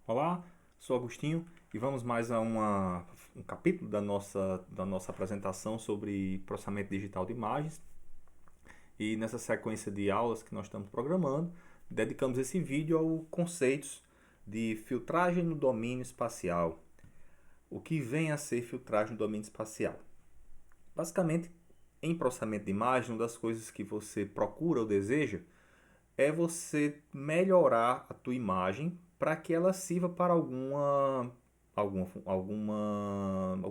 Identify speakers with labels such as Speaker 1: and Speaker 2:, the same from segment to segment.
Speaker 1: Olá, sou Agostinho e vamos mais a um capítulo da nossa apresentação sobre processamento digital de imagens. E nessa sequência de aulas que nós estamos programando, dedicamos esse vídeo aos conceitos de filtragem no domínio espacial. O que vem a ser filtragem no domínio espacial? Basicamente, em processamento de imagem, uma das coisas que você procura ou deseja é você melhorar a tua imagem para que ela sirva para algum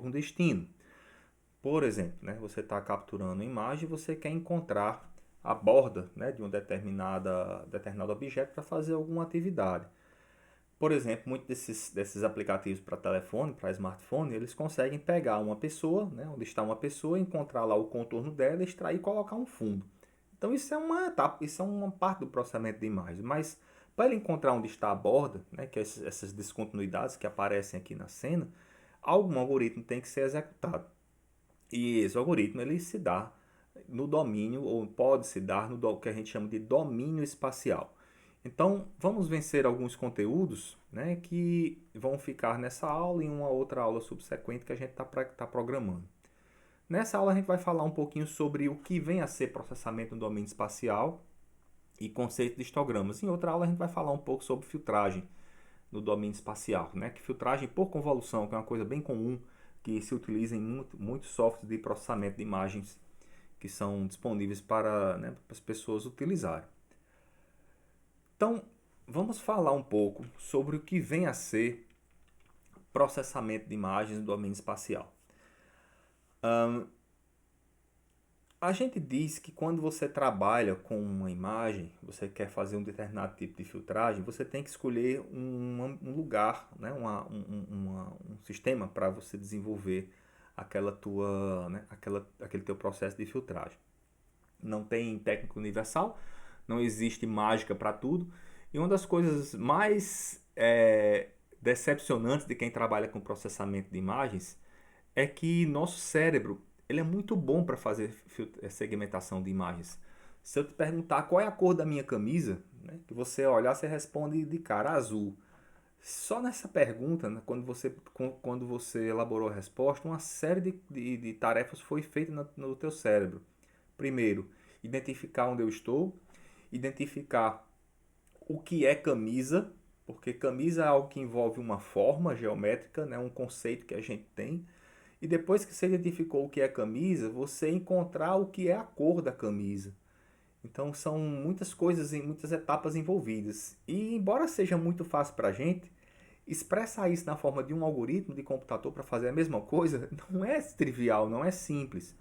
Speaker 1: destino. Por exemplo, né, você está capturando uma imagem e você quer encontrar a borda, né, de um determinado objeto para fazer alguma atividade. Por exemplo, muitos desses aplicativos para telefone, para smartphone, eles conseguem pegar uma pessoa, né, onde está uma pessoa, encontrar lá o contorno dela, extrair e colocar um fundo. Então isso é uma etapa, isso é uma parte do processamento de imagens. Mas para ele encontrar onde está a borda, né, que é essas descontinuidades que aparecem aqui na cena, algum algoritmo tem que ser executado. E esse algoritmo ele se dá no domínio, ou pode se dar no que a gente chama de domínio espacial. Então, vamos vencer alguns conteúdos, né, que vão ficar nessa aula e em uma outra aula subsequente que a gente está programando. Nessa aula a gente vai falar um pouquinho sobre o que vem a ser processamento no domínio espacial e conceito de histogramas. Em outra aula a gente vai falar um pouco sobre filtragem no domínio espacial, né? Que filtragem por convolução, que é uma coisa bem comum que se utiliza em muitos softwares de processamento de imagens que são disponíveis para, né, para as pessoas utilizarem. Então, vamos falar um pouco sobre o que vem a ser processamento de imagens no domínio espacial. A gente diz que quando você trabalha com uma imagem, você quer fazer um determinado tipo de filtragem, você tem que escolher um lugar, né? Um sistema para você desenvolver aquele teu processo de filtragem. Não tem técnica universal, não existe mágica para tudo. E uma das coisas mais decepcionantes de quem trabalha com processamento de imagens é que nosso cérebro ele é muito bom para fazer segmentação de imagens. Se eu te perguntar qual é a cor da minha camisa, né, que você olhar, você responde de cara azul. Só nessa pergunta, né, quando você elaborou a resposta, uma série de tarefas foi feita no teu cérebro. Primeiro, identificar onde eu estou, identificar o que é camisa, porque camisa é algo que envolve uma forma geométrica, né, um conceito que a gente tem. E depois que você identificou o que é camisa, você encontrar o que é a cor da camisa. Então são muitas coisas e muitas etapas envolvidas. E embora seja muito fácil para a gente, expressar isso na forma de um algoritmo de computador para fazer a mesma coisa não é trivial, não é simples.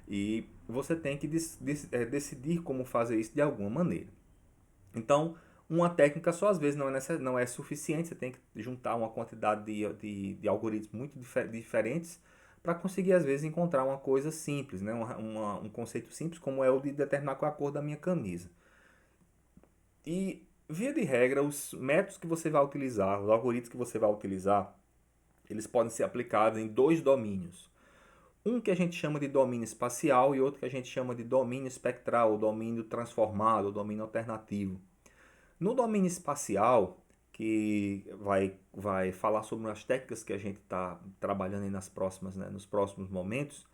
Speaker 1: E você tem que decidir como fazer isso de alguma maneira. Então, uma técnica só às vezes não é suficiente, você tem que juntar uma quantidade de algoritmos muito diferentes para conseguir às vezes encontrar uma coisa simples, né? Um conceito simples como é o de determinar qual é a cor da minha camisa. E, via de regra, os métodos que você vai utilizar, os algoritmos que você vai utilizar, eles podem ser aplicados em dois domínios. Um que a gente chama de domínio espacial e outro que a gente chama de domínio espectral, ou domínio transformado, ou domínio alternativo. No domínio espacial, que vai falar sobre as técnicas que a gente está trabalhando aí nos próximos momentos,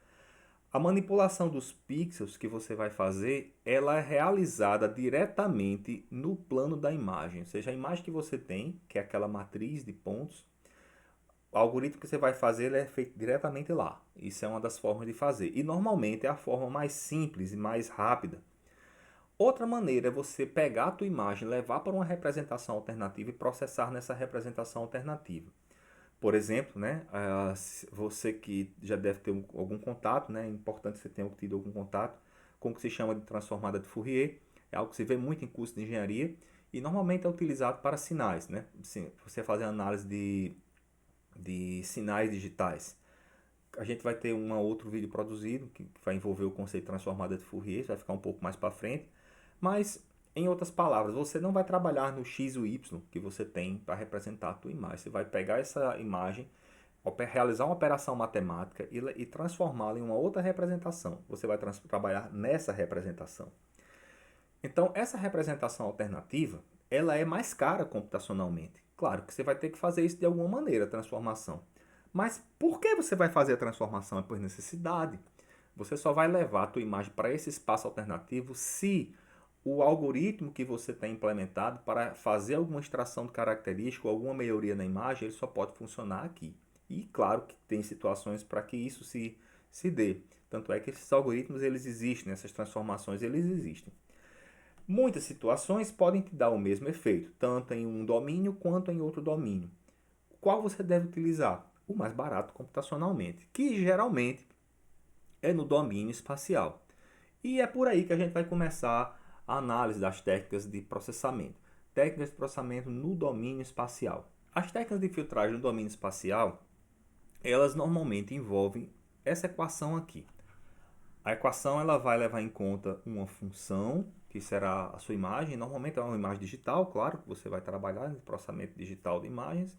Speaker 1: a manipulação dos pixels que você vai fazer, ela é realizada diretamente no plano da imagem. Ou seja, a imagem que você tem, que é aquela matriz de pontos, o algoritmo que você vai fazer ele é feito diretamente lá. Isso é uma das formas de fazer. E normalmente é a forma mais simples e mais rápida. Outra maneira é você pegar a tua imagem, levar para uma representação alternativa e processar nessa representação alternativa. Por exemplo, né, você que já deve ter algum contato, né, é importante que você tenha tido algum contato com o que se chama de transformada de Fourier. É algo que se vê muito em curso de engenharia e normalmente é utilizado para sinais. Né? Você fazer análise de sinais digitais. A gente vai ter um outro vídeo produzido que vai envolver o conceito de transformada de Fourier, vai ficar um pouco mais para frente. Mas, em outras palavras, você não vai trabalhar no X ou Y que você tem para representar a tua imagem. Você vai pegar essa imagem, realizar uma operação matemática e transformá-la em uma outra representação. Você vai trabalhar nessa representação. Então, essa representação alternativa, ela é mais cara computacionalmente. Claro que você vai ter que fazer isso de alguma maneira, a transformação. Mas por que você vai fazer a transformação? É por necessidade. Você só vai levar a tua imagem para esse espaço alternativo se o algoritmo que você tem implementado para fazer alguma extração de característica ou alguma melhoria na imagem, ele só pode funcionar aqui. E claro que tem situações para que isso se dê. Tanto é que esses algoritmos eles existem, essas transformações eles existem. Muitas situações podem te dar o mesmo efeito, tanto em um domínio quanto em outro domínio. Qual você deve utilizar? O mais barato computacionalmente, que geralmente é no domínio espacial. E é por aí que a gente vai começar a análise das técnicas de processamento. Técnicas de processamento no domínio espacial. As técnicas de filtragem no domínio espacial, elas normalmente envolvem essa equação aqui. A equação ela vai levar em conta uma função, que será a sua imagem. Normalmente é uma imagem digital, claro, que você vai trabalhar no processamento digital de imagens.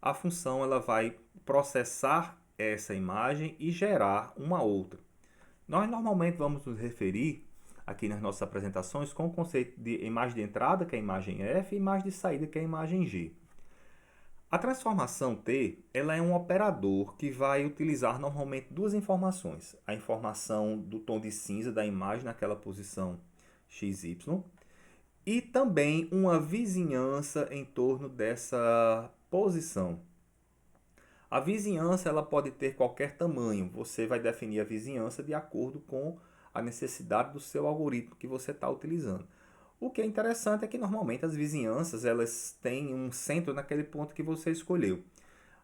Speaker 1: A função ela vai processar essa imagem e gerar uma outra. Nós normalmente vamos nos referir aqui nas nossas apresentações com o conceito de imagem de entrada, que é a imagem F, e imagem de saída, que é a imagem G. A transformação T ela é um operador que vai utilizar normalmente duas informações. A informação do tom de cinza da imagem naquela posição XY e também uma vizinhança em torno dessa posição. A vizinhança ela pode ter qualquer tamanho. Você vai definir a vizinhança de acordo com a necessidade do seu algoritmo que você está utilizando. O que é interessante é que normalmente as vizinhanças elas têm um centro naquele ponto que você escolheu.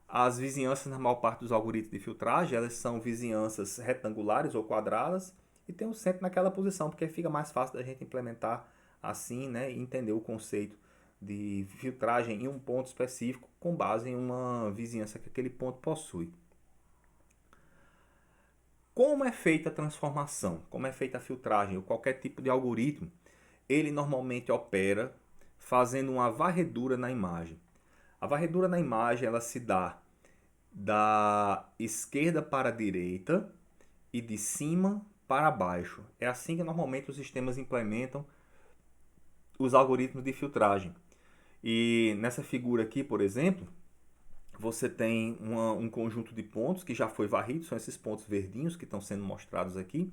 Speaker 1: As vizinhanças na maior parte dos algoritmos de filtragem elas são vizinhanças retangulares ou quadradas e tem um centro naquela posição porque fica mais fácil da gente implementar assim, né, e entender o conceito de filtragem em um ponto específico com base em uma vizinhança que aquele ponto possui. Como é feita a transformação? Como é feita a filtragem ou qualquer tipo de algoritmo? Ele normalmente opera fazendo uma varredura na imagem. A varredura na imagem ela se dá da esquerda para a direita e de cima para baixo. É assim que normalmente os sistemas implementam os algoritmos de filtragem. E nessa figura aqui, por exemplo, você tem um conjunto de pontos que já foi varrido, são esses pontos verdinhos que estão sendo mostrados aqui,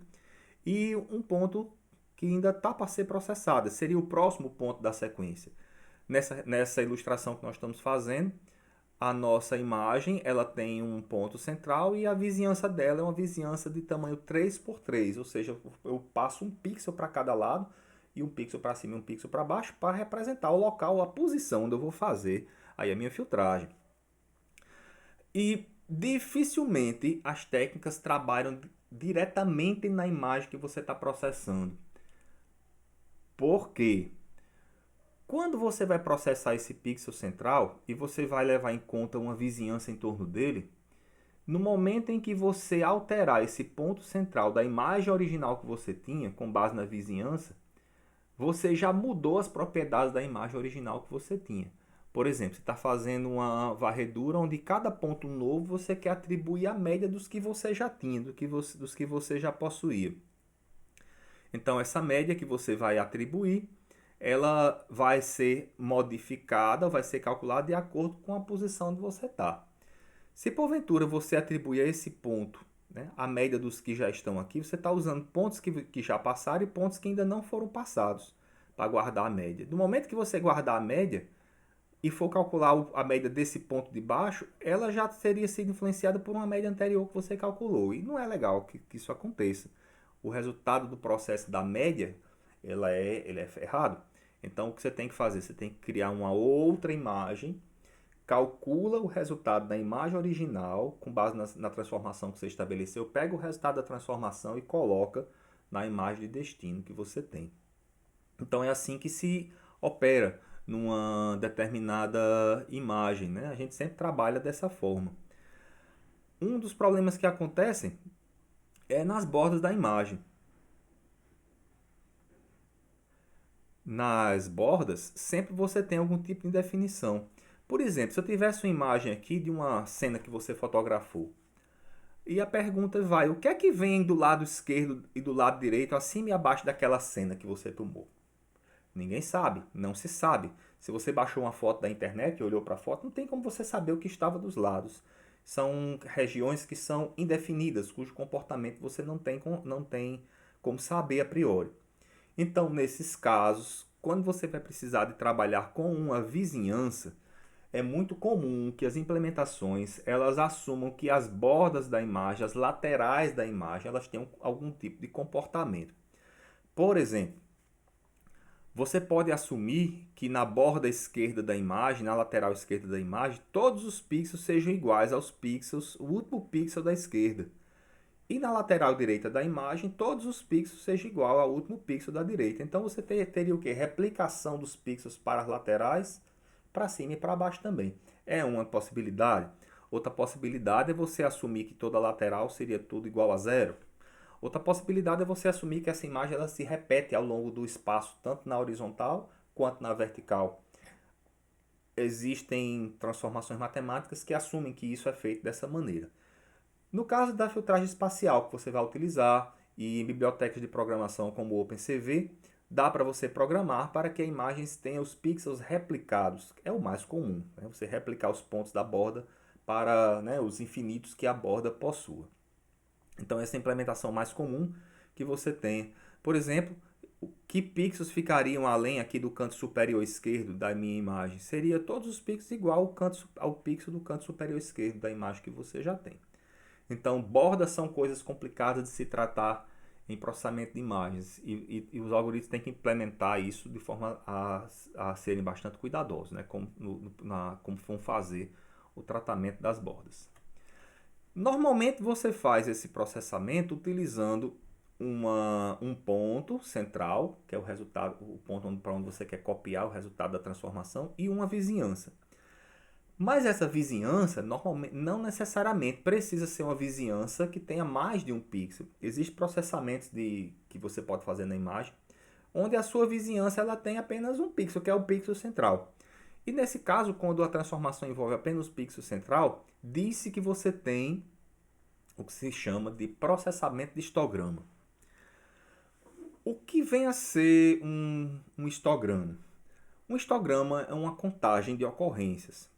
Speaker 1: e um ponto que ainda está para ser processado, seria o próximo ponto da sequência. Nessa ilustração que nós estamos fazendo, a nossa imagem ela tem um ponto central e a vizinhança dela é uma vizinhança de tamanho 3 por 3, ou seja, eu passo um pixel para cada lado e um pixel para cima e um pixel para baixo para representar o local, a posição onde eu vou fazer aí a minha filtragem. E dificilmente as técnicas trabalham diretamente na imagem que você está processando. Por quê? Quando você vai processar esse pixel central e você vai levar em conta uma vizinhança em torno dele, no momento em que você alterar esse ponto central da imagem original que você tinha, com base na vizinhança, você já mudou as propriedades da imagem original que você tinha. Por exemplo, você está fazendo uma varredura onde cada ponto novo você quer atribuir a média dos que você já tinha, dos que você já possuía. Então, essa média que você vai atribuir, ela vai ser modificada, vai ser calculada de acordo com a posição onde você está. Se porventura você atribuir a esse ponto, né, a média dos que já estão aqui, você está usando pontos que já passaram e pontos que ainda não foram passados para guardar a média. No momento que você guardar a média e for calcular a média desse ponto de baixo, ela já teria sido influenciada por uma média anterior que você calculou. E não é legal que isso aconteça. O resultado do processo da média ele é errado. Então o que você tem que fazer? Você tem que criar uma outra imagem, calcula o resultado da imagem original com base na transformação que você estabeleceu, pega o resultado da transformação e coloca na imagem de destino que você tem. Então é assim que se opera numa determinada imagem, né? A gente sempre trabalha dessa forma. Um dos problemas que acontecem é nas bordas da imagem. Nas bordas, sempre você tem algum tipo de definição. Por exemplo, se eu tivesse uma imagem aqui de uma cena que você fotografou, e a pergunta vai, o que é que vem do lado esquerdo e do lado direito, acima e abaixo daquela cena que você tomou? Ninguém sabe, não se sabe. Se você baixou uma foto da internet e olhou para a foto, não tem como você saber o que estava dos lados. São regiões que são indefinidas, cujo comportamento você não tem como saber a priori. Então, nesses casos, quando você vai precisar de trabalhar com uma vizinhança, é muito comum que as implementações elas assumam que as bordas da imagem, as laterais da imagem, elas tenham algum tipo de comportamento. Por exemplo, você pode assumir que na borda esquerda da imagem, na lateral esquerda da imagem, todos os pixels sejam iguais aos pixels, o último pixel da esquerda. E na lateral direita da imagem, todos os pixels sejam igual ao último pixel da direita. Então você teria o quê? Replicação dos pixels para as laterais, para cima e para baixo também. É uma possibilidade. Outra possibilidade é você assumir que toda lateral seria tudo igual a zero. Outra possibilidade é você assumir que essa imagem ela se repete ao longo do espaço, tanto na horizontal quanto na vertical. Existem transformações matemáticas que assumem que isso é feito dessa maneira. No caso da filtragem espacial que você vai utilizar e em bibliotecas de programação como o OpenCV, dá para você programar para que a imagem tenha os pixels replicados. É o mais comum, né? Você replicar os pontos da borda para, né, os infinitos que a borda possua. Então essa é a implementação mais comum que você tem. Por exemplo, que pixels ficariam além aqui do canto superior esquerdo da minha imagem? Seria todos os pixels igual ao pixel do canto superior esquerdo da imagem que você já tem. Então, bordas são coisas complicadas de se tratar em processamento de imagens e os algoritmos têm que implementar isso de forma a serem bastante cuidadosos, né? Como vão fazer o tratamento das bordas. Normalmente você faz esse processamento utilizando um ponto central, que é o resultado, o ponto para onde você quer copiar o resultado da transformação, e uma vizinhança. Mas essa vizinhança normalmente, não necessariamente precisa ser uma vizinhança que tenha mais de um pixel. Existem processamentos que você pode fazer na imagem, onde a sua vizinhança ela tem apenas um pixel, que é o pixel central. E nesse caso, quando a transformação envolve apenas o pixel central, diz-se que você tem o que se chama de processamento de histograma. O que vem a ser um histograma? Um histograma é uma contagem de ocorrências.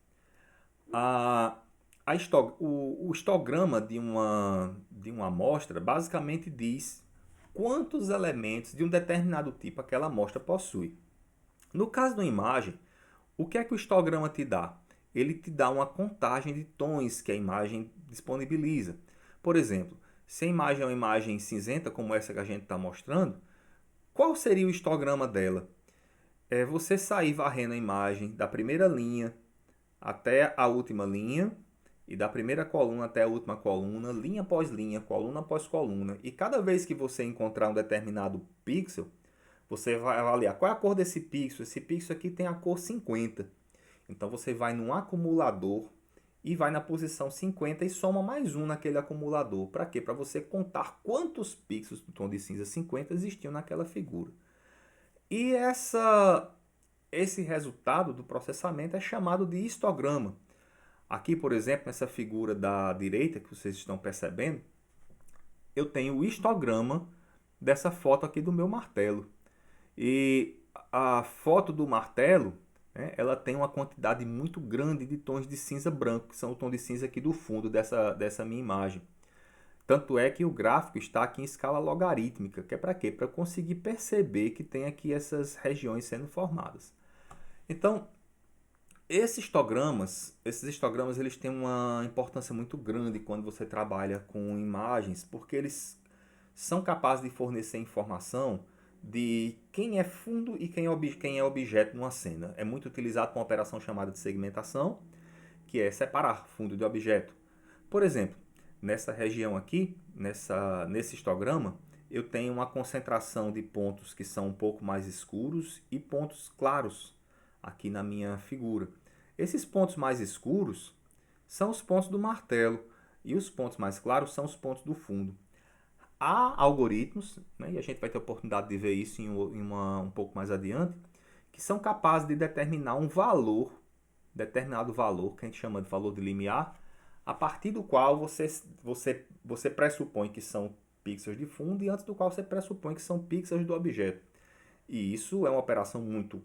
Speaker 1: O histograma de uma amostra basicamente diz quantos elementos de um determinado tipo aquela amostra possui. No caso de uma imagem, o que é que o histograma te dá? Ele te dá uma contagem de tons que a imagem disponibiliza. Por exemplo, se a imagem é uma imagem cinzenta, como essa que a gente está mostrando, qual seria o histograma dela? É você sair varrendo a imagem da primeira linha até a última linha, e da primeira coluna até a última coluna, linha após linha, coluna após coluna. E cada vez que você encontrar um determinado pixel, você vai avaliar qual é a cor desse pixel. Esse pixel aqui tem a cor 50. Então você vai num acumulador e vai na posição 50 e soma mais um naquele acumulador. Para quê? Para você contar quantos pixels do tom de cinza 50 existiam naquela figura. E esse resultado do processamento é chamado de histograma. Aqui, por exemplo, nessa figura da direita que vocês estão percebendo, eu tenho o histograma dessa foto aqui do meu martelo. E a foto do martelo, né, ela tem uma quantidade muito grande de tons de cinza branco, que são o tom de cinza aqui do fundo dessa minha imagem. Tanto é que o gráfico está aqui em escala logarítmica, que é para quê? Para eu conseguir perceber que tem aqui essas regiões sendo formadas. Então, esses histogramas eles têm uma importância muito grande quando você trabalha com imagens, porque eles são capazes de fornecer informação de quem é fundo e quem é objeto numa cena. É muito utilizado com uma operação chamada de segmentação, que é separar fundo de objeto. Por exemplo, nessa região aqui, nesse histograma, eu tenho uma concentração de pontos que são um pouco mais escuros e pontos claros aqui na minha figura. Esses pontos mais escuros são os pontos do martelo e os pontos mais claros são os pontos do fundo. Há algoritmos, né, e a gente vai ter a oportunidade de ver isso um pouco mais adiante, que são capazes de determinar um valor, determinado valor, que a gente chama de valor de limiar, a partir do qual você pressupõe que são pixels de fundo e antes do qual você pressupõe que são pixels do objeto. E isso é uma operação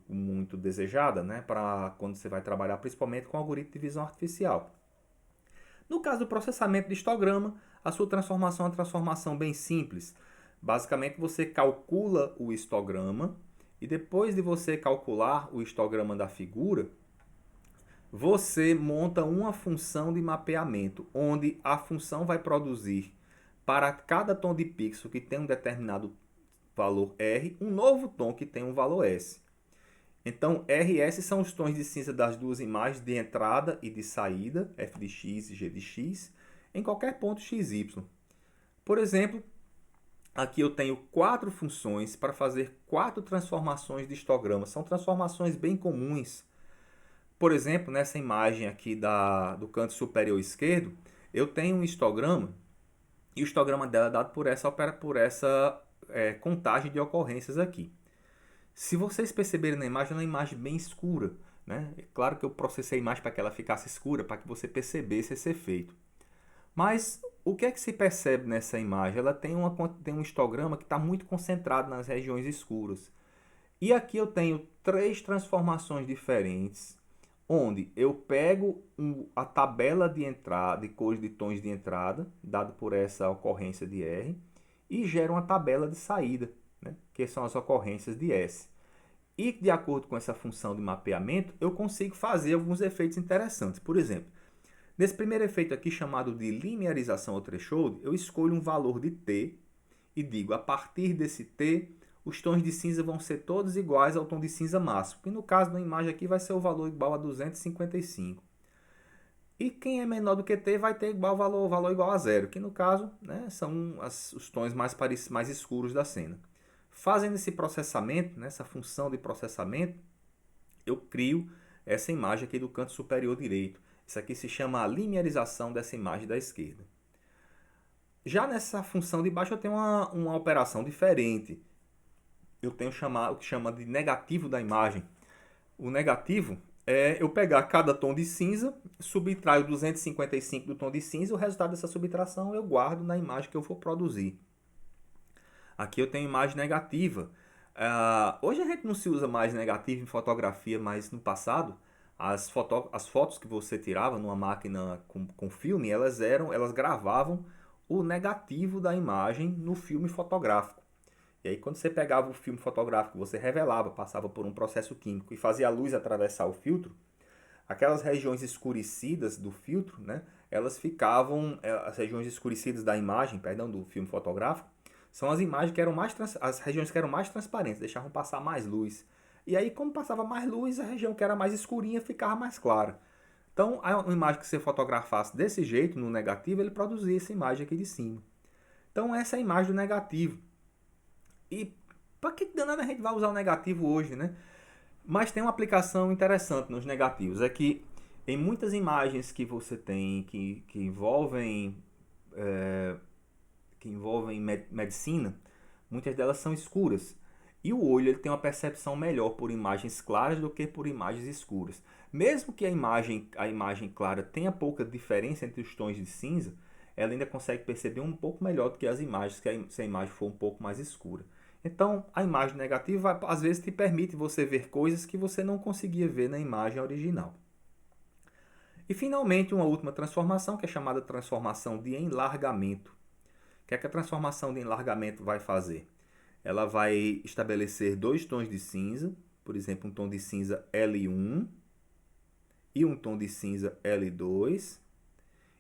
Speaker 1: muito desejada, né, para quando você vai trabalhar principalmente com algoritmo de visão artificial. No caso do processamento de histograma, a sua transformação é uma transformação bem simples. Basicamente, você calcula o histograma e depois de você calcular o histograma da figura, você monta uma função de mapeamento, onde a função vai produzir para cada tom de pixel que tem um determinado valor R, um novo tom que tem um valor S. Então, R e S são os tons de cinza das duas imagens de entrada e de saída, f de x e g de x, em qualquer ponto xy. Por exemplo, aqui eu tenho 4 funções para fazer 4 transformações de histograma. São transformações bem comuns. Por exemplo, nessa imagem aqui do canto superior esquerdo, eu tenho um histograma, e o histograma dela é dado por essa contagem de ocorrências aqui. Se vocês perceberem na imagem, ela é uma imagem bem escura, né? É claro que eu processei a imagem para que ela ficasse escura, para que você percebesse esse efeito. Mas o que é que se percebe nessa imagem? Ela tem um histograma que está muito concentrado nas regiões escuras. E aqui eu tenho 3 transformações diferentes, onde eu pego a tabela de entrada, de cores de tons de entrada, dado por essa ocorrência de R, e gero uma tabela de saída, né, que são as ocorrências de S. E de acordo com essa função de mapeamento, eu consigo fazer alguns efeitos interessantes. Por exemplo, nesse primeiro efeito aqui chamado de linearização ou threshold, eu escolho um valor de T e digo, a partir desse T, os tons de cinza vão ser todos iguais ao tom de cinza máximo. E no caso da imagem aqui vai ser o valor igual a 255. E quem é menor do que T vai ter igual valor igual a zero, que no caso, né, são os tons mais escuros da cena. Fazendo esse processamento, nessa função de processamento, eu crio essa imagem aqui do canto superior direito. Isso aqui se chama a linearização dessa imagem da esquerda. Já nessa função de baixo eu tenho uma operação diferente. Eu tenho o que chama de negativo da imagem. O negativo é eu pegar cada tom de cinza, subtraio 255 do tom de cinza, e o resultado dessa subtração eu guardo na imagem que eu for produzir. Aqui eu tenho imagem negativa. Hoje a gente não se usa mais negativo em fotografia, mas no passado as fotos que você tirava numa máquina com filme, elas gravavam o negativo da imagem no filme fotográfico. E aí quando você pegava o filme fotográfico, você revelava, passava por um processo químico e fazia a luz atravessar o filtro, aquelas regiões escurecidas do filtro, né, elas ficavam, as regiões escurecidas da imagem, perdão, do filme fotográfico, são as imagens que eram as regiões que eram mais transparentes, deixavam passar mais luz. E aí, como passava mais luz, a região que era mais escurinha ficava mais clara. Então, a imagem que você fotografasse desse jeito, no negativo, ele produzia essa imagem aqui de cima. Então, essa é a imagem do negativo. E para que danada a gente vai usar o negativo hoje, né? Mas tem uma aplicação interessante nos negativos. É que em muitas imagens que você tem que envolvem medicina, muitas delas são escuras. E o olho ele tem uma percepção melhor por imagens claras do que por imagens escuras. Mesmo que a imagem clara tenha pouca diferença entre os tons de cinza, ela ainda consegue perceber um pouco melhor do que as imagens, se a imagem for um pouco mais escura. Então, a imagem negativa às vezes te permite você ver coisas que você não conseguia ver na imagem original. E finalmente, uma última transformação, que é chamada transformação de enlargamento. O que é que a transformação de enlargamento vai fazer? Ela vai estabelecer 2 tons de cinza, por exemplo, um tom de cinza L1 e um tom de cinza L2.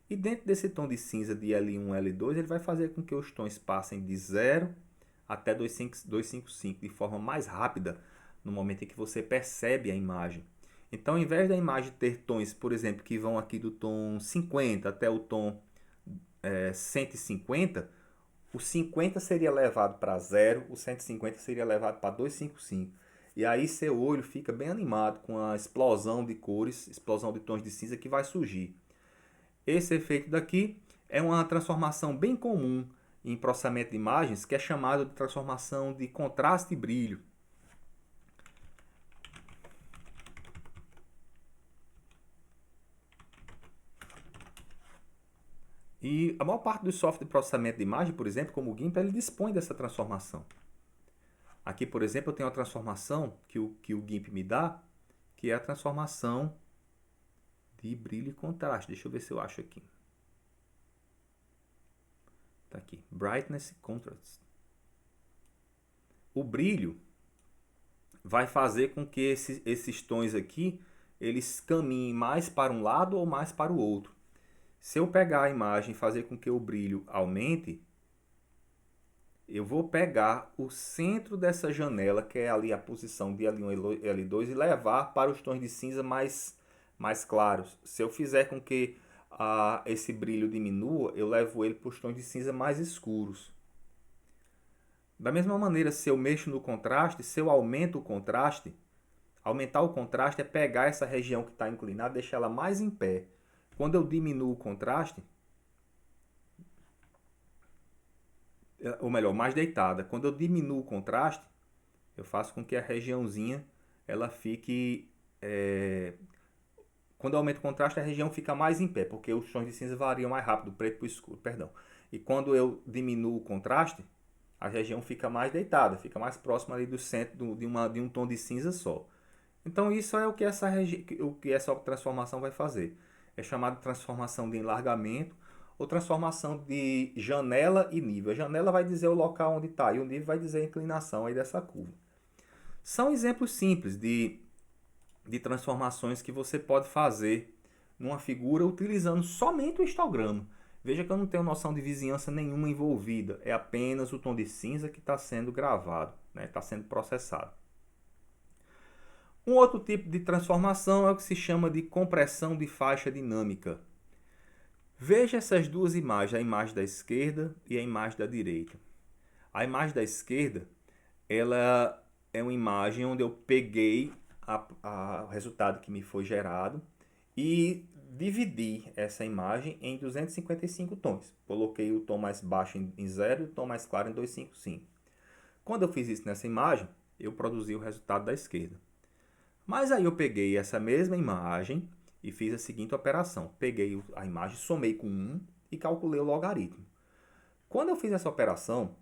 Speaker 1: E dentro desse tom de cinza de L1 e L2, ele vai fazer com que os tons passem de 0 até 255 de forma mais rápida no momento em que você percebe a imagem. Então, ao invés da imagem ter tons, por exemplo, que vão aqui do tom 50 até o tom 150, o 50 seria levado para 0, o 150 seria levado para 255. E aí seu olho fica bem animado com a explosão de cores, explosão de tons de cinza que vai surgir. Esse efeito daqui é uma transformação bem comum em processamento de imagens, que é chamado de transformação de contraste e brilho. E a maior parte dos softwares de processamento de imagem, por exemplo, como o GIMP, ele dispõe dessa transformação. Aqui, por exemplo, eu tenho a transformação que o GIMP me dá, que é a transformação de brilho e contraste. Deixa eu ver se eu acho aqui. Tá aqui, Brightness e Contrast. O brilho vai fazer com que esses tons aqui, eles caminhem mais para um lado ou mais para o outro. Se eu pegar a imagem e fazer com que o brilho aumente, eu vou pegar o centro dessa janela, que é ali a posição de L1 e L2, e levar para os tons de cinza mais claros. Se eu fizer com que esse brilho diminua, eu levo ele para os tons de cinza mais escuros. Da mesma maneira, se eu mexo no contraste, se eu aumento o contraste, aumentar o contraste é pegar essa região que está inclinada e deixar ela mais em pé. Quando eu diminuo o contraste, ou melhor, mais deitada. Quando eu diminuo o contraste, eu faço com que a regiãozinha ela fique... Quando eu aumento o contraste, a região fica mais em pé, porque os tons de cinza variam mais rápido, do preto para o escuro, perdão. E quando eu diminuo o contraste, a região fica mais deitada, fica mais próxima ali do centro de um tom de cinza só. Então isso é o que essa transformação vai fazer. É chamada de transformação de enlargamento ou transformação de janela e nível. A janela vai dizer o local onde está e o nível vai dizer a inclinação aí dessa curva. São exemplos simples de transformações que você pode fazer numa figura utilizando somente o histograma. Veja que eu não tenho noção de vizinhança nenhuma envolvida, é apenas o tom de cinza que está sendo gravado, está sendo processado. Um outro tipo de transformação é o que se chama de compressão de faixa dinâmica. Veja essas duas imagens, a imagem da esquerda e a imagem da direita. A imagem da esquerda, ela é uma imagem onde eu peguei o resultado que me foi gerado e dividi essa imagem em 255 tons. Coloquei o tom mais baixo em 0 e o tom mais claro em 255. Quando eu fiz isso nessa imagem, eu produzi o resultado da esquerda. Mas aí eu peguei essa mesma imagem e fiz a seguinte operação. Peguei a imagem, somei com 1 e calculei o logaritmo. Quando eu fiz essa operação,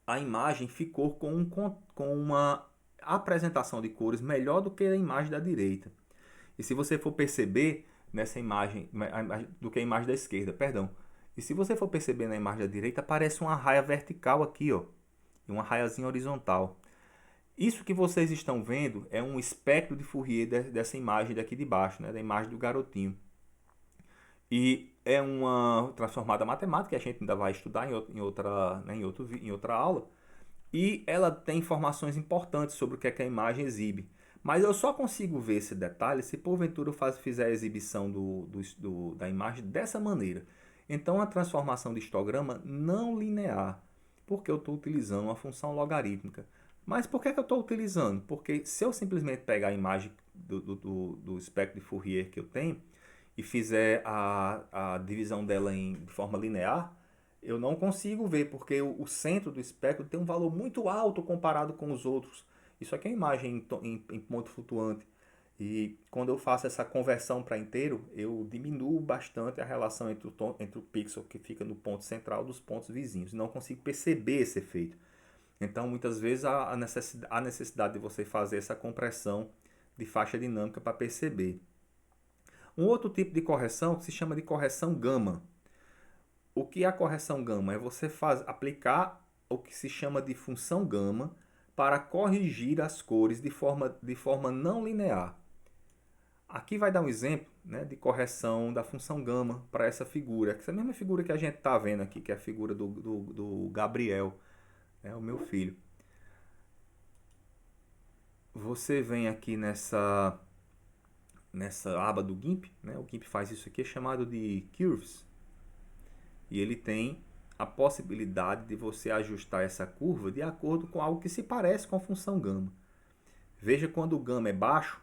Speaker 1: a imagem ficou com uma apresentação de cores melhor do que a imagem da direita. E se você for perceber nessa imagem, do que a imagem da esquerda, perdão. E se você for perceber na imagem da direita, aparece uma raia vertical aqui, ó, e uma raiazinha horizontal. Isso que vocês estão vendo é um espectro de Fourier dessa imagem daqui de baixo, da imagem do garotinho. E é uma transformada matemática que a gente ainda vai estudar em outra aula. E ela tem informações importantes sobre o que é que a imagem exibe. Mas eu só consigo ver esse detalhe se porventura eu fizer a exibição da imagem dessa maneira. Então a transformação de histograma não linear, porque eu estou utilizando uma função logarítmica. Mas por que eu estou utilizando? Porque se eu simplesmente pegar a imagem do espectro de Fourier que eu tenho e fizer a divisão dela de forma linear, eu não consigo ver, porque o centro do espectro tem um valor muito alto comparado com os outros. Isso aqui é imagem em ponto flutuante. E quando eu faço essa conversão para inteiro, eu diminuo bastante a relação entre o pixel que fica no ponto central dos pontos vizinhos. Não consigo perceber esse efeito. Então, muitas vezes, há necessidade de você fazer essa compressão de faixa dinâmica para perceber. Um outro tipo de correção se chama de correção gama. O que é a correção gama? É você aplicar o que se chama de função gama para corrigir as cores de forma não linear. Aqui vai dar um exemplo, de correção da função gama para essa figura. Essa mesma figura que a gente está vendo aqui, que é a figura do Gabriel, o meu filho. Você vem aqui nessa aba do GIMP, o GIMP faz isso aqui, é chamado de Curves. E ele tem a possibilidade de você ajustar essa curva de acordo com algo que se parece com a função gama. Veja, quando o gama é baixo,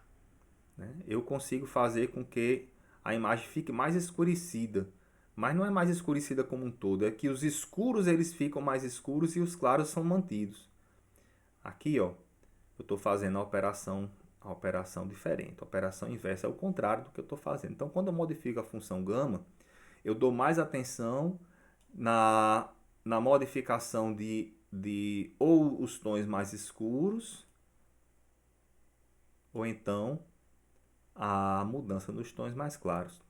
Speaker 1: eu consigo fazer com que a imagem fique mais escurecida. Mas não é mais escurecida como um todo, é que os escuros eles ficam mais escuros e os claros são mantidos. Aqui, ó, eu estou fazendo a operação diferente. A operação inversa é o contrário do que eu estou fazendo. Então, quando eu modifico a função gama, eu dou mais atenção na modificação de de ou os tons mais escuros, ou então a mudança nos tons mais claros.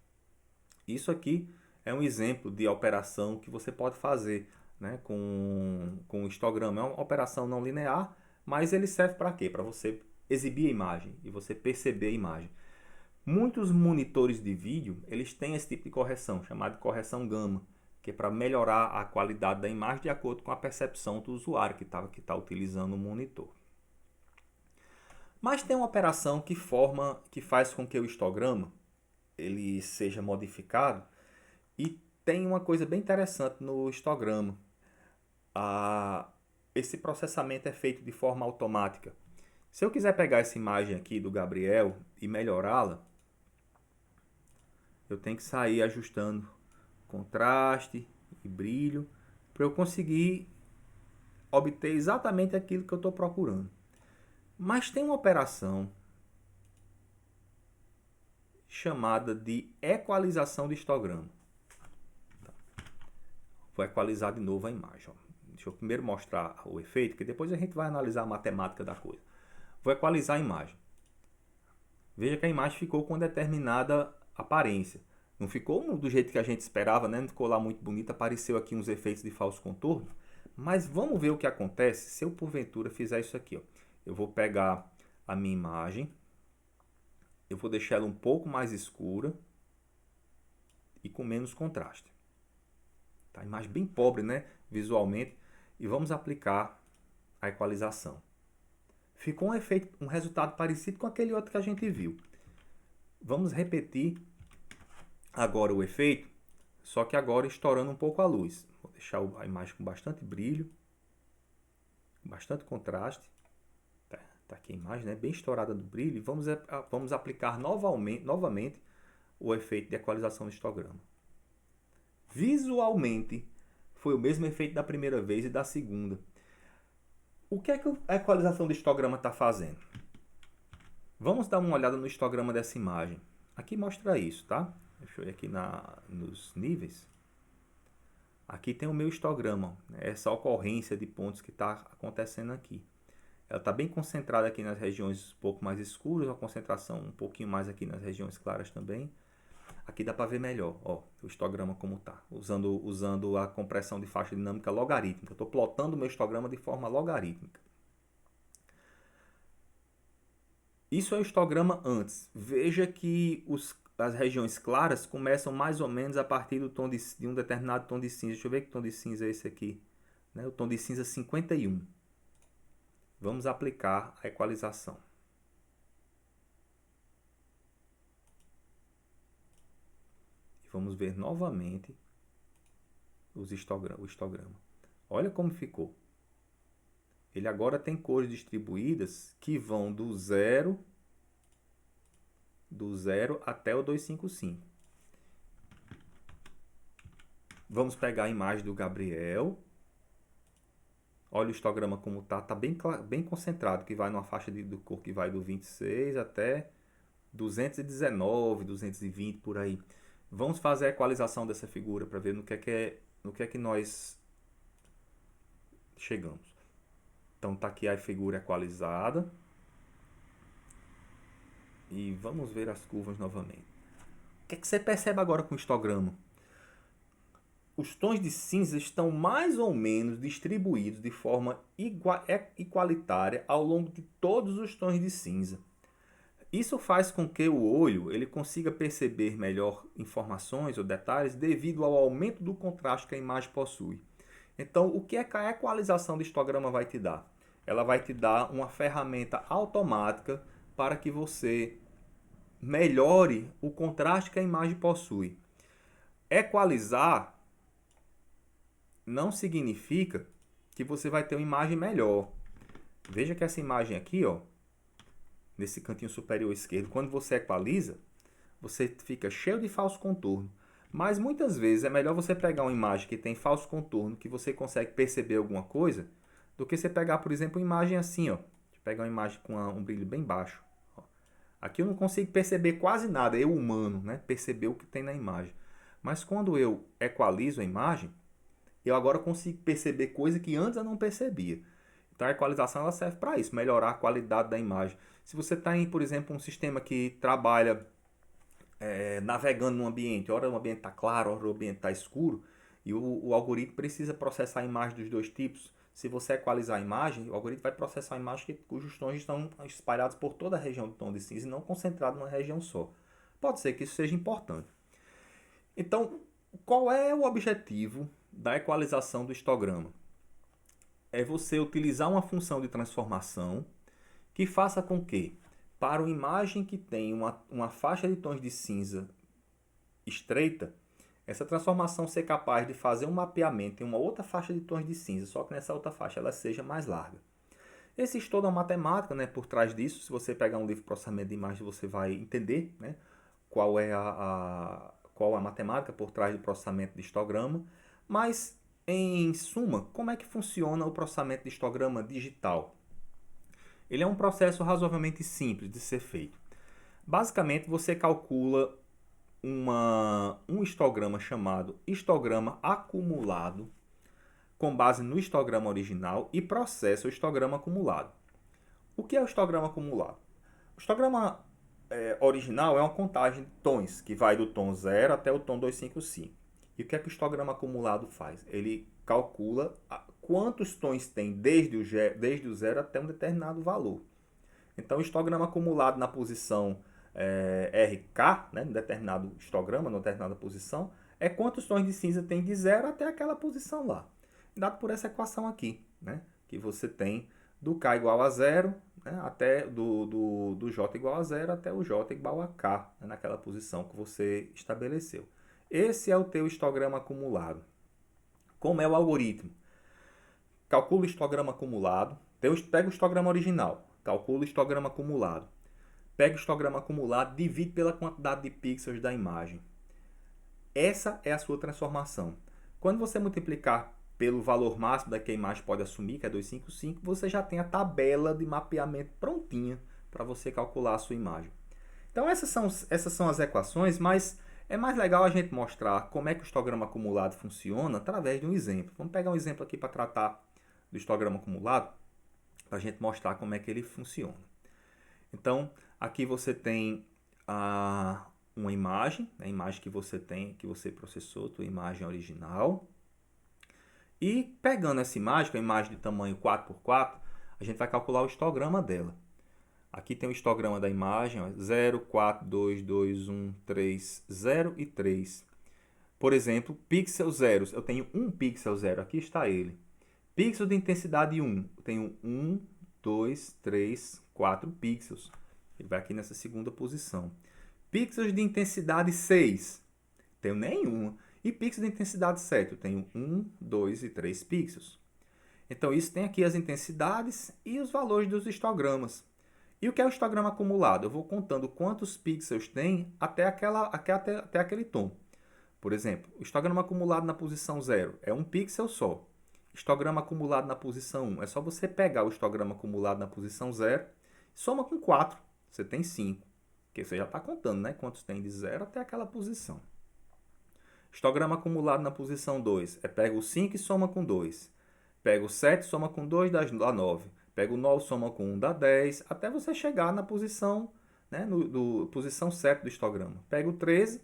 Speaker 1: Isso aqui é um exemplo de operação que você pode fazer, né, com o histograma. É uma operação não linear, mas ele serve para quê? Para você exibir a imagem e você perceber a imagem. Muitos monitores de vídeo, eles têm esse tipo de correção, chamada de correção gama, que é para melhorar a qualidade da imagem de acordo com a percepção do usuário que tá utilizando o monitor. Mas tem uma operação que faz com que o histograma ele seja modificado, e tem uma coisa bem interessante no histograma. Esse processamento é feito de forma automática. Se eu quiser pegar essa imagem aqui do Gabriel e melhorá-la, eu tenho que sair ajustando contraste e brilho para eu conseguir obter exatamente aquilo que eu estou procurando. Mas tem uma operação chamada de equalização de histograma. Vou equalizar de novo a imagem. Deixa eu primeiro mostrar o efeito, que depois a gente vai analisar a matemática da coisa. Vou equalizar a imagem. Veja que a imagem ficou com determinada aparência. Não ficou do jeito que a gente esperava, né? Não ficou lá muito bonita. Apareceu aqui uns efeitos de falso contorno. Mas vamos ver o que acontece se eu porventura fizer isso aqui. Ó. Eu vou pegar a minha imagem. Eu vou deixar ela um pouco mais escura e com menos contraste. Tá? A imagem bem pobre, né? Visualmente. E vamos aplicar a equalização. Ficou um resultado parecido com aquele outro que a gente viu. Vamos repetir agora o efeito, só que agora estourando um pouco a luz. Vou deixar a imagem com bastante brilho, com bastante contraste. Tá aqui a imagem, né? Bem estourada do brilho. E vamos aplicar novamente o efeito de equalização do histograma. Visualmente, foi o mesmo efeito da primeira vez e da segunda. O que é que a equalização do histograma está fazendo? Vamos dar uma olhada no histograma dessa imagem. Aqui mostra isso, tá? Deixa eu ir aqui nos níveis. Aqui tem o meu histograma, né? Essa ocorrência de pontos que está acontecendo aqui. Ela está bem concentrada aqui nas regiões um pouco mais escuras, a concentração um pouquinho mais aqui nas regiões claras também. Aqui dá para ver melhor, ó, o histograma como está, usando a compressão de faixa dinâmica logarítmica. Estou plotando o meu histograma de forma logarítmica. Isso é o histograma antes. Veja que as regiões claras começam mais ou menos a partir do tom de um determinado tom de cinza. Deixa eu ver que tom de cinza é esse aqui. Né? O tom de cinza 51. Vamos aplicar a equalização. Vamos ver novamente o histograma. Olha como ficou. Ele agora tem cores distribuídas que vão do 0 até o 255. Vamos pegar a imagem do Gabriel. Olha o histograma como está. Está bem concentrado, que vai numa faixa de cor que vai do 26 até 219, 220, por aí. Vamos fazer a equalização dessa figura para ver no que é que nós chegamos. Então está aqui a figura equalizada. E vamos ver as curvas novamente. O que é que você percebe agora com o histograma? Os tons de cinza estão mais ou menos distribuídos de forma igualitária ao longo de todos os tons de cinza. Isso faz com que o olho ele consiga perceber melhor informações ou detalhes devido ao aumento do contraste que a imagem possui. Então, o que é que a equalização do histograma vai te dar? Ela vai te dar uma ferramenta automática para que você melhore o contraste que a imagem possui. Equalizar não significa que você vai ter uma imagem melhor. Veja que essa imagem aqui, ó, nesse cantinho superior esquerdo, quando você equaliza, você fica cheio de falso contorno. Mas muitas vezes é melhor você pegar uma imagem que tem falso contorno, que você consegue perceber alguma coisa, do que você pegar, por exemplo, uma imagem assim, ó. Pegar uma imagem com um brilho bem baixo. Ó. Aqui eu não consigo perceber quase nada, eu humano, né? Perceber o que tem na imagem. Mas quando eu equalizo a imagem, eu agora consigo perceber coisa que antes eu não percebia. Então a equalização ela serve para isso, melhorar a qualidade da imagem. Se você está em, por exemplo, um sistema que trabalha navegando num ambiente, hora o ambiente está claro, hora o ambiente está escuro, e o algoritmo precisa processar a imagem dos dois tipos. Se você equalizar a imagem, o algoritmo vai processar a imagem cujos tons estão espalhados por toda a região do tom de cinza e não concentrado numa região só. Pode ser que isso seja importante. Então, qual é o objetivo da equalização do histograma? É você utilizar uma função de transformação que faça com que, para uma imagem que tem uma faixa de tons de cinza estreita, essa transformação ser capaz de fazer um mapeamento em uma outra faixa de tons de cinza, só que nessa outra faixa ela seja mais larga. Existe toda a matemática, né, por trás disso. Se você pegar um livro de processamento de imagem, você vai entender, né, qual a matemática por trás do processamento de histograma. Mas, em suma, como é que funciona o processamento de histograma digital? Ele é um processo razoavelmente simples de ser feito. Basicamente, você calcula um histograma chamado histograma acumulado, com base no histograma original, e processa o histograma acumulado. O que é o histograma acumulado? O histograma original é uma contagem de tons, que vai do tom 0 até o tom 255. E o que é que o histograma acumulado faz? Ele calcula quantos tons tem desde o 0 até um determinado valor. Então, o histograma acumulado na posição RK, né, em determinado histograma, numa determinada posição, é quantos tons de cinza tem de 0 até aquela posição lá. Dado por essa equação aqui, né, que você tem do K igual a 0, né, até do J igual a 0 até o J igual a K, né, naquela posição que você estabeleceu. Esse é o teu histograma acumulado. Como é o algoritmo? Calcula o histograma acumulado, pega o histograma original, calcula o histograma acumulado. Pega o histograma acumulado, divide pela quantidade de pixels da imagem. Essa é a sua transformação. Quando você multiplicar pelo valor máximo da que a imagem pode assumir, que é 255, você já tem a tabela de mapeamento prontinha para você calcular a sua imagem. Então essas são as equações, mas é mais legal a gente mostrar como é que o histograma acumulado funciona através de um exemplo. Vamos pegar um exemplo aqui para tratar do histograma acumulado, para a gente mostrar como é que ele funciona. Então, aqui você tem uma imagem, a imagem que você tem, que você processou, a tua imagem original. E pegando essa imagem, que é uma imagem de tamanho 4x4, a gente vai calcular o histograma dela. Aqui tem o histograma da imagem, ó, 0, 4, 2, 2, 1, 3, 0 e 3. Por exemplo, pixel zeros, eu tenho um pixel zero, aqui está ele. Pixel de intensidade 1, eu tenho 1, 2, 3, 4 pixels. Ele vai aqui nessa segunda posição. Pixels de intensidade 6, tenho nenhuma. E pixels de intensidade 7, eu tenho 1, 2 e 3 pixels. Então, isso tem aqui as intensidades e os valores dos histogramas. E o que é o histograma acumulado? Eu vou contando quantos pixels tem até aquele tom. Por exemplo, o histograma acumulado na posição 0 é um pixel só. Histograma acumulado na posição 1 é só você pegar o histograma acumulado na posição 0 e soma com 4. Você tem 5. Porque você já está contando, né? Quantos tem de 0 até aquela posição. Histograma acumulado na posição 2 pega o 5 e soma com 2. Pega o 7 e soma com 2 dá 9. Pega o 9 soma com 1 dá 10. Até você chegar na posição, né, posição 7 do histograma. Pega o 13,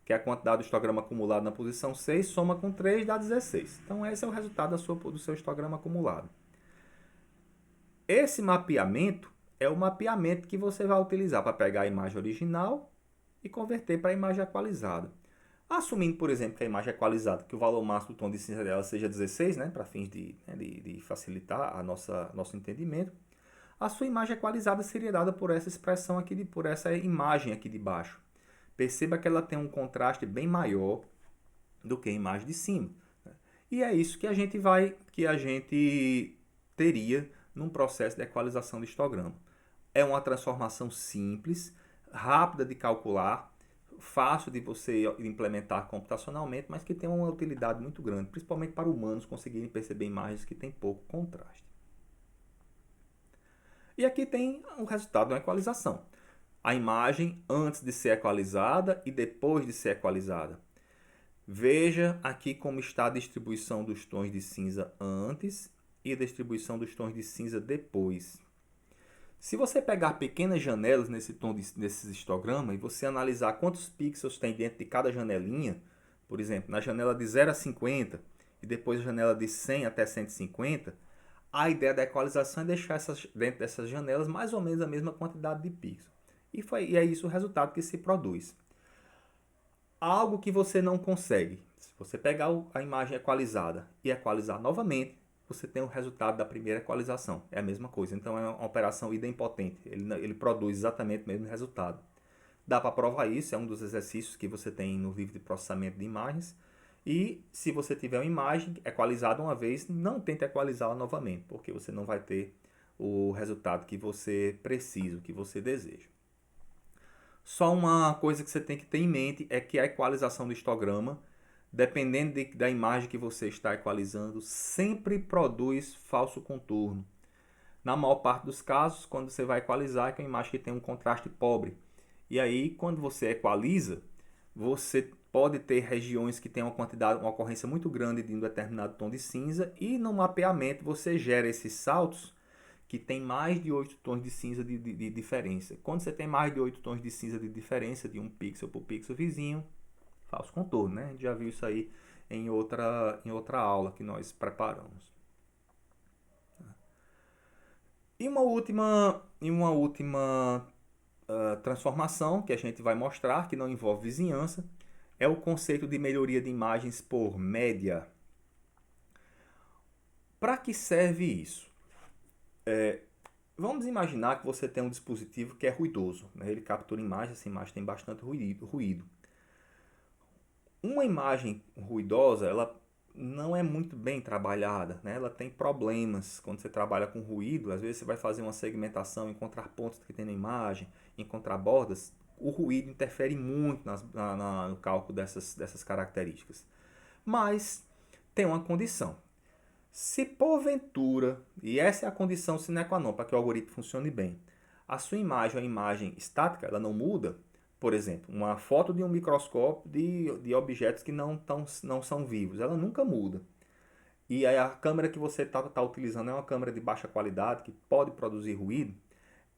Speaker 1: que é a quantidade do histograma acumulado na posição 6, soma com 3 dá 16. Então esse é o resultado do seu histograma acumulado. Esse mapeamento é o mapeamento que você vai utilizar para pegar a imagem original e converter para a imagem equalizada. Assumindo, por exemplo, que a imagem equalizada, que o valor máximo do tom de cinza dela seja 16, né, para fins de facilitar nosso entendimento, a sua imagem equalizada seria dada por essa expressão aqui, por essa imagem aqui de baixo. Perceba que ela tem um contraste bem maior do que a imagem de cima. Né? E é isso que a gente teria num processo de equalização de histograma. É uma transformação simples, rápida de calcular, fácil de você implementar computacionalmente, mas que tem uma utilidade muito grande, principalmente para humanos conseguirem perceber imagens que têm pouco contraste. E aqui tem o resultado da equalização. A imagem antes de ser equalizada e depois de ser equalizada. Veja aqui como está a distribuição dos tons de cinza antes e a distribuição dos tons de cinza depois. Se você pegar pequenas janelas nesses histogramas e você analisar quantos pixels tem dentro de cada janelinha, por exemplo, na janela de 0 a 50 e depois a janela de 100 até 150, a ideia da equalização é deixar dentro dessas janelas mais ou menos a mesma quantidade de pixels. E é isso o resultado que se produz. Algo que você não consegue. Se você pegar a imagem equalizada e equalizar novamente, você tem o resultado da primeira equalização. É a mesma coisa. Então é uma operação idempotente. Ele produz exatamente o mesmo resultado. Dá para provar isso, é um dos exercícios que você tem no livro de processamento de imagens. E se você tiver uma imagem equalizada uma vez, não tente equalizá-la novamente, porque você não vai ter o resultado que você precisa, que você deseja. Só uma coisa que você tem que ter em mente é que a equalização do histograma, dependendo da imagem que você está equalizando, sempre produz falso contorno. Na maior parte dos casos, quando você vai equalizar, é uma imagem que tem um contraste pobre. E aí, quando você equaliza, você pode ter regiões que têm uma ocorrência muito grande de um determinado tom de cinza, e no mapeamento você gera esses saltos que tem mais de 8 tons de cinza de diferença. Quando você tem mais de 8 tons de cinza de diferença de um pixel por pixel vizinho, falso contorno, né? A gente já viu isso aí em outra aula que nós preparamos. E uma última transformação que a gente vai mostrar, que não envolve vizinhança, é o conceito de melhoria de imagens por média. Para que serve isso? Vamos imaginar que você tem um dispositivo que é ruidoso, né? Ele captura imagem, essa imagem tem bastante ruído. Uma imagem ruidosa, ela não é muito bem trabalhada, né? Ela tem problemas quando você trabalha com ruído. Às vezes você vai fazer uma segmentação, encontrar pontos que tem na imagem, encontrar bordas. O ruído interfere muito no cálculo dessas características. Mas tem uma condição. Se porventura, e essa é a condição sine qua non para que o algoritmo funcione bem, a sua imagem é uma imagem estática, ela não muda, por exemplo, uma foto de um microscópio de objetos que não são vivos, ela nunca muda. E aí a câmera que você está utilizando é uma câmera de baixa qualidade, que pode produzir ruído,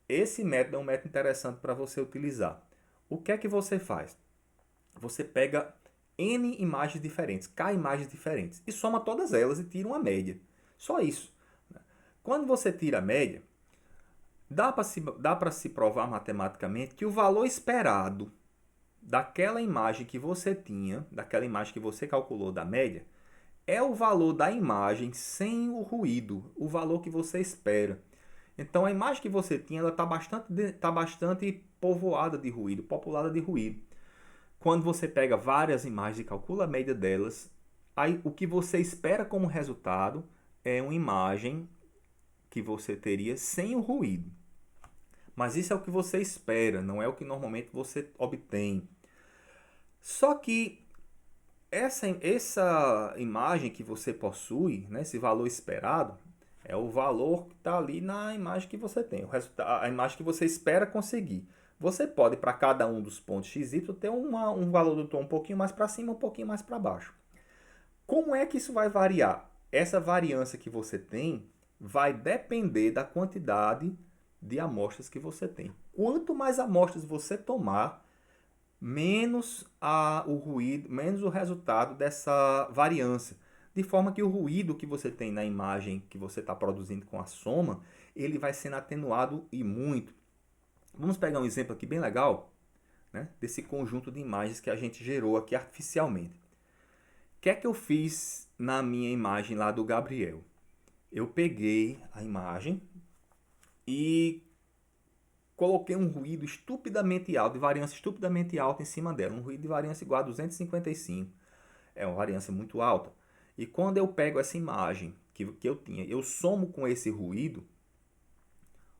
Speaker 1: esse método é um método interessante para você utilizar. O que é que você faz? Você pega N imagens diferentes, K imagens diferentes, e soma todas elas e tira uma média. Só isso. Quando você tira a média, dá para se provar matematicamente que o valor esperado daquela imagem que você tinha, daquela imagem que você calculou da média, é o valor da imagem sem o ruído, o valor que você espera. Então a imagem que você tinha está bastante povoada de ruído, populada de ruído. Quando você pega várias imagens e calcula a média delas, aí o que você espera como resultado é uma imagem que você teria sem o ruído. Mas isso é o que você espera, não é o que normalmente você obtém. Só que essa imagem que você possui, né, esse valor esperado, é o valor que está ali na imagem que você tem, a imagem que você espera conseguir. Você pode, para cada um dos pontos XY, ter um valor do tom um pouquinho mais para cima, um pouquinho mais para baixo. Como é que isso vai variar? Essa variância que você tem vai depender da quantidade de amostras que você tem. Quanto mais amostras você tomar, menos o ruído, menos o resultado dessa variância. De forma que o ruído que você tem na imagem que você está produzindo com a soma, ele vai sendo atenuado e muito. Vamos pegar um exemplo aqui bem legal, né, desse conjunto de imagens que a gente gerou aqui artificialmente. O que é que eu fiz na minha imagem lá do Gabriel? Eu peguei a imagem e coloquei um ruído estupidamente alto, de variância estupidamente alta em cima dela. Um ruído de variância igual a 255. É uma variância muito alta. E quando eu pego essa imagem que eu tinha, eu somo com esse ruído,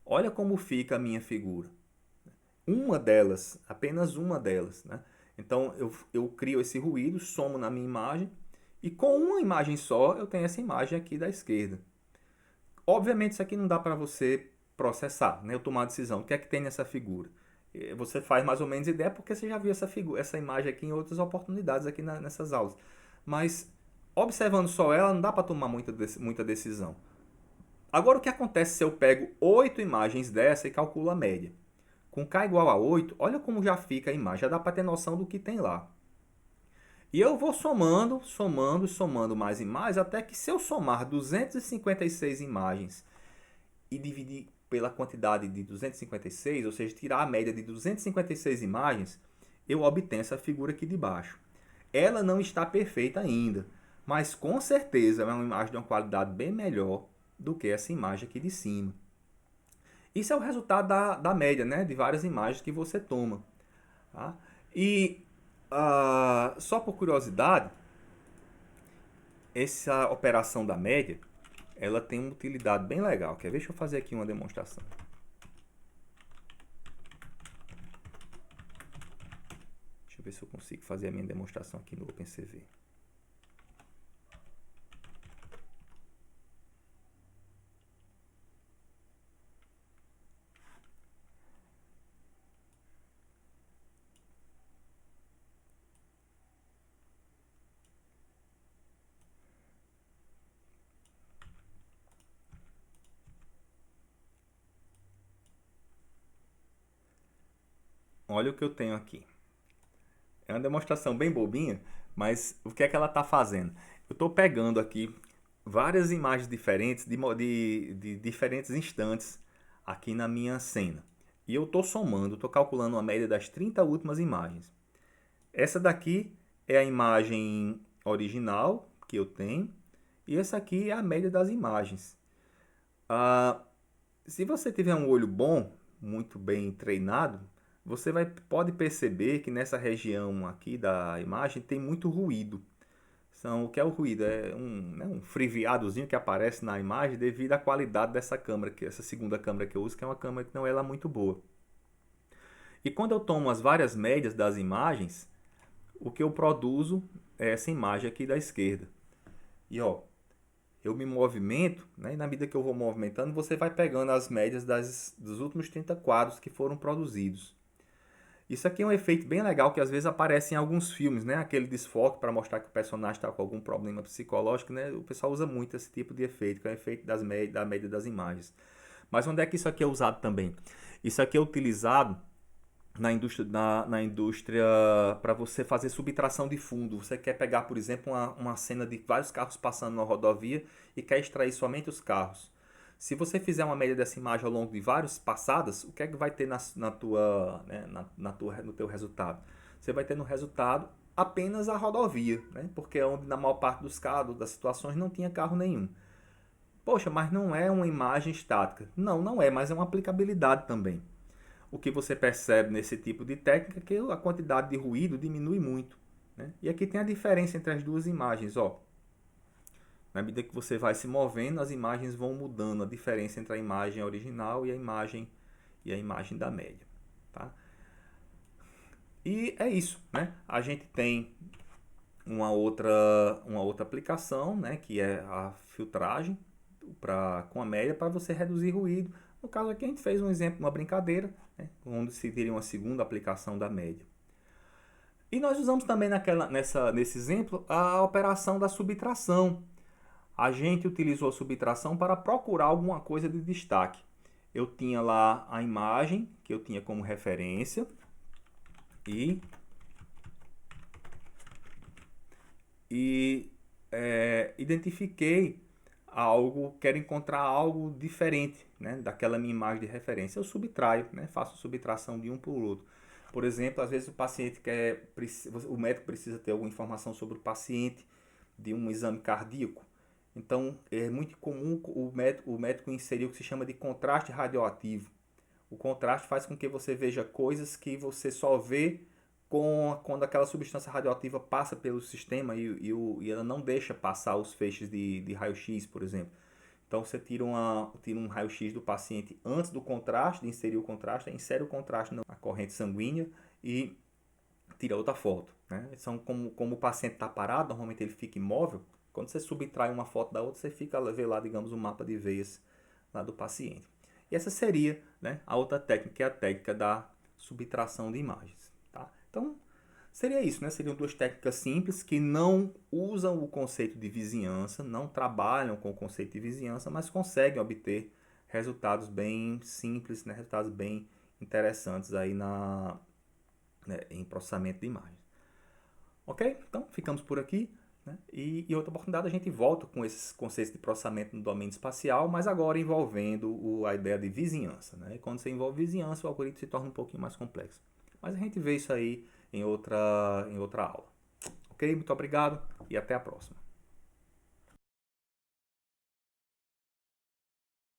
Speaker 1: olha como fica a minha figura. Uma delas, apenas uma delas, né? Então eu crio esse ruído, somo na minha imagem, e com uma imagem só eu tenho essa imagem aqui da esquerda. Obviamente isso aqui não dá para você processar, né? Eu tomar a decisão. O que é que tem nessa figura? Você faz mais ou menos ideia porque você já viu essa imagem aqui em outras oportunidades aqui nessas aulas. Mas observando só ela, não dá para tomar muita decisão. Agora, o que acontece se eu pego 8 imagens dessa e calculo a média? Com K igual a 8, olha como já fica a imagem, já dá para ter noção do que tem lá. E eu vou somando, somando, somando mais e mais, até que se eu somar 256 imagens e dividir pela quantidade de 256, ou seja, tirar a média de 256 imagens, eu obtenho essa figura aqui de baixo. Ela não está perfeita ainda, mas com certeza é uma imagem de uma qualidade bem melhor do que essa imagem aqui de cima. Isso é o resultado da média, né, de várias imagens que você toma. Tá? E só por curiosidade, essa operação da média, ela tem uma utilidade bem legal. Quer ver? Deixa eu fazer aqui uma demonstração. Deixa eu ver se eu consigo fazer a minha demonstração aqui no OpenCV. Olha o que eu tenho aqui. É uma demonstração bem bobinha, mas o que é que ela está fazendo? Eu estou pegando aqui várias imagens diferentes de diferentes instantes aqui na minha cena. E eu estou somando, estou calculando a média das 30 últimas imagens. Essa daqui é a imagem original que eu tenho e essa aqui é a média das imagens. Se você tiver um olho bom, muito bem treinado, você pode perceber que nessa região aqui da imagem tem muito ruído. O que é o ruído? É um friviadozinho que aparece na imagem devido à qualidade dessa câmera, essa segunda câmera que eu uso, que é uma câmera que não é lá muito boa. E quando eu tomo as várias médias das imagens, o que eu produzo é essa imagem aqui da esquerda. E ó, eu me movimento, né? E na medida que eu vou movimentando, você vai pegando as médias dos últimos 30 quadros que foram produzidos. Isso aqui é um efeito bem legal que às vezes aparece em alguns filmes, né? Aquele desfoque para mostrar que o personagem está com algum problema psicológico, né? O pessoal usa muito esse tipo de efeito, que é o efeito da média das imagens. Mas onde é que isso aqui é usado também? Isso aqui é utilizado na indústria para você fazer subtração de fundo. Você quer pegar, por exemplo, uma cena de vários carros passando na rodovia e quer extrair somente os carros. Se você fizer uma média dessa imagem ao longo de várias passadas, o que é que vai ter no teu resultado? Você vai ter no resultado apenas a rodovia, né? Porque é onde na maior parte dos casos, das situações, não tinha carro nenhum. Poxa, mas não é uma imagem estática. Não, não é, mas é uma aplicabilidade também. O que você percebe nesse tipo de técnica é que a quantidade de ruído diminui muito. Né? E aqui tem a diferença entre as duas imagens. Ó. Na medida que você vai se movendo, as imagens vão mudando. A diferença entre a imagem original e a imagem da média. Tá? E é isso. Né? A gente tem uma outra aplicação, né? Que é a filtragem com a média para você reduzir ruído. No caso aqui a gente fez um exemplo, uma brincadeira, né, onde se teria uma segunda aplicação da média. E nós usamos também nesse exemplo a operação da subtração. A gente utilizou a subtração para procurar alguma coisa de destaque. Eu tinha lá a imagem que eu tinha como referência e identifiquei quero encontrar algo diferente, né, daquela minha imagem de referência. Eu subtraio, né, faço subtração de um por outro. Por exemplo, às vezes o médico precisa ter alguma informação sobre o paciente de um exame cardíaco. Então, é muito comum o médico inserir o que se chama de contraste radioativo. O contraste faz com que você veja coisas que você só vê quando aquela substância radioativa passa pelo sistema e ela não deixa passar os feixes de raio-x, por exemplo. Então você tira um raio-x do paciente antes do contraste, de inserir o contraste, insere o contraste na corrente sanguínea e tira outra foto. Né? Então, como o paciente está parado, normalmente ele fica imóvel, quando você subtrai uma foto da outra, você vê lá, digamos, um mapa de veias lá do paciente. E essa seria, né, a outra técnica, que é a técnica da subtração de imagens. Tá? Então, seria isso, né? Seriam duas técnicas simples que não usam o conceito de vizinhança, não trabalham com o conceito de vizinhança, mas conseguem obter resultados bem simples, né? Resultados bem interessantes aí em processamento de imagens. Ok? Então, ficamos por aqui. Né? E em outra oportunidade a gente volta com esses conceitos de processamento no domínio espacial, mas agora envolvendo a ideia de vizinhança. Né? E quando você envolve vizinhança, o algoritmo se torna um pouquinho mais complexo. Mas a gente vê isso aí em outra aula. Ok? Muito obrigado e até a próxima.